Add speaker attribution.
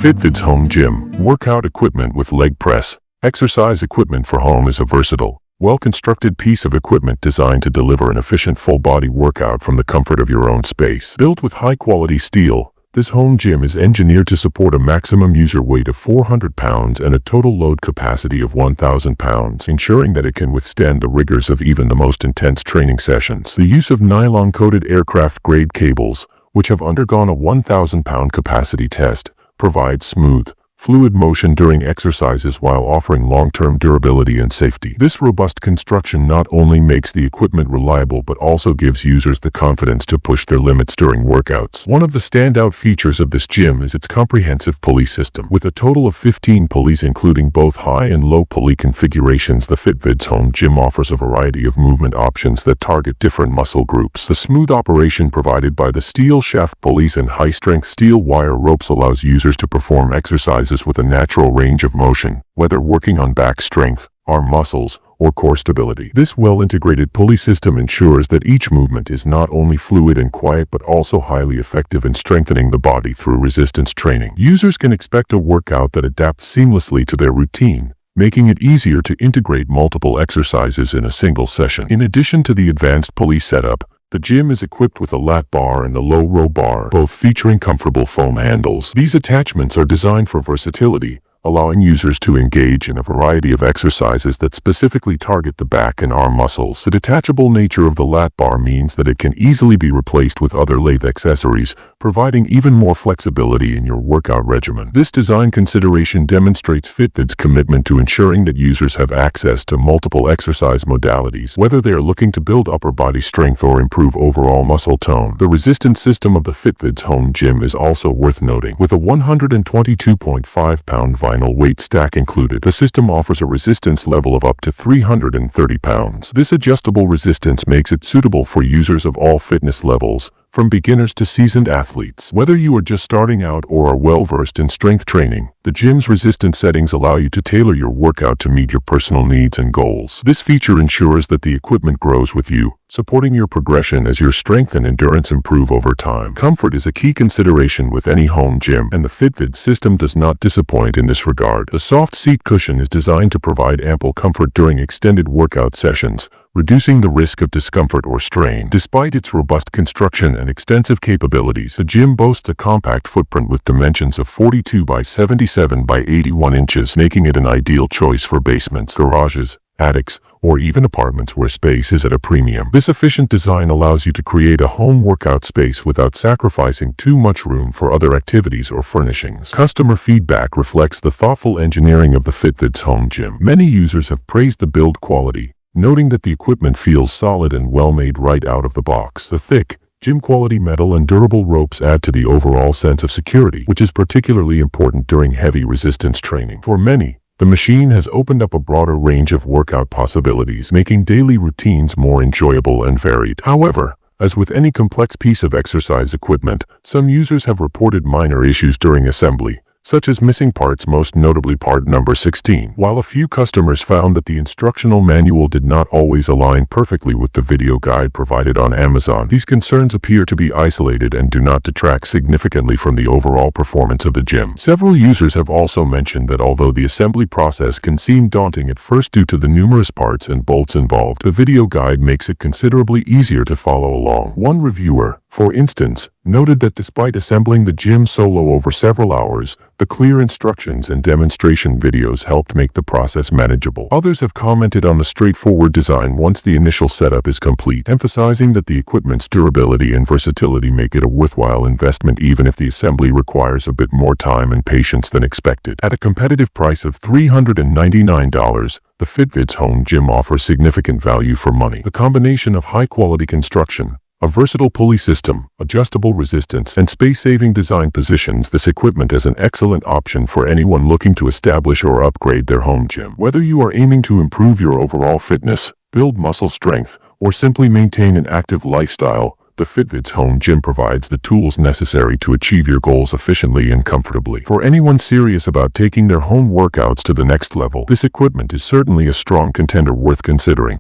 Speaker 1: Fitvids Home Gym, workout equipment with leg press. Exercise equipment for home is a versatile, well-constructed piece of equipment designed to deliver an efficient full-body workout from the comfort of your own space. Built with high-quality steel, this home gym is engineered to support a maximum user weight of 400 pounds and a total load capacity of 1,000 pounds, ensuring that it can withstand the rigors of even the most intense training sessions. The use of nylon-coated aircraft-grade cables, which have undergone a 1,000-pound capacity test, provides smooth, fluid motion during exercises while offering long-term durability and safety. This robust construction not only makes the equipment reliable but also gives users the confidence to push their limits during workouts. One of the standout features of this gym is its comprehensive pulley system. With a total of 15 pulleys including both high and low pulley configurations, the Fitvids Home Gym offers a variety of movement options that target different muscle groups. The smooth operation provided by the steel shaft pulleys and high-strength steel wire ropes allows users to perform exercises with a natural range of motion, whether working on back strength, arm muscles, or core stability. This well-integrated pulley system ensures that each movement is not only fluid and quiet but also highly effective in strengthening the body through resistance training. Users can expect a workout that adapts seamlessly to their routine, making it easier to integrate multiple exercises in a single session. In addition to the advanced pulley setup, the gym is equipped with a lat bar and a low row bar, both featuring comfortable foam handles. These attachments are designed for versatility, allowing users to engage in a variety of exercises that specifically target the back and arm muscles. The detachable nature of the lat bar means that it can easily be replaced with other lathe accessories, providing even more flexibility in your workout regimen. This design consideration demonstrates Fitvids' commitment to ensuring that users have access to multiple exercise modalities, whether they are looking to build upper body strength or improve overall muscle tone. The resistance system of the Fitvids Home Gym is also worth noting. With a 122.5-pound vinyl weight stack included, the system offers a resistance level of up to 330 pounds. This adjustable resistance makes it suitable for users of all fitness levels, from beginners to seasoned athletes. Whether you are just starting out or are well-versed in strength training, the gym's resistance settings allow you to tailor your workout to meet your personal needs and goals. This feature ensures that the equipment grows with you, supporting your progression as your strength and endurance improve over time. Comfort is a key consideration with any home gym, and the Fitvids system does not disappoint in this regard. The soft seat cushion is designed to provide ample comfort during extended workout sessions, reducing the risk of discomfort or strain. Despite its robust construction and extensive capabilities, the gym boasts a compact footprint with dimensions of 42 by 77 by 81 inches, making it an ideal choice for basements, garages, attics, or even apartments where space is at a premium. This efficient design allows you to create a home workout space without sacrificing too much room for other activities or furnishings. Customer feedback reflects the thoughtful engineering of the Fitvids Home Gym. Many users have praised the build quality, noting that the equipment feels solid and well-made right out of the box. The thick, gym-quality metal and durable ropes add to the overall sense of security, which is particularly important during heavy resistance training. For many, the machine has opened up a broader range of workout possibilities, making daily routines more enjoyable and varied. However, as with any complex piece of exercise equipment, some users have reported minor issues during assembly, such as missing parts, most notably part number 16. While a few customers found that the instructional manual did not always align perfectly with the video guide provided on Amazon, these concerns appear to be isolated and do not detract significantly from the overall performance of the gym. Several users have also mentioned that although the assembly process can seem daunting at first due to the numerous parts and bolts involved, the video guide makes it considerably easier to follow along. One reviewer, for instance, noted that despite assembling the gym solo over several hours, the clear instructions and demonstration videos helped make the process manageable. Others have commented on the straightforward design once the initial setup is complete, emphasizing that the equipment's durability and versatility make it a worthwhile investment even if the assembly requires a bit more time and patience than expected. At a competitive price of $399, the Fitvids Home Gym offers significant value for money. The combination of high-quality construction, a versatile pulley system, adjustable resistance, and space-saving design positions this equipment as an excellent option for anyone looking to establish or upgrade their home gym. Whether you are aiming to improve your overall fitness, build muscle strength, or simply maintain an active lifestyle, the Fitvids Home Gym provides the tools necessary to achieve your goals efficiently and comfortably. For anyone serious about taking their home workouts to the next level, this equipment is certainly a strong contender worth considering.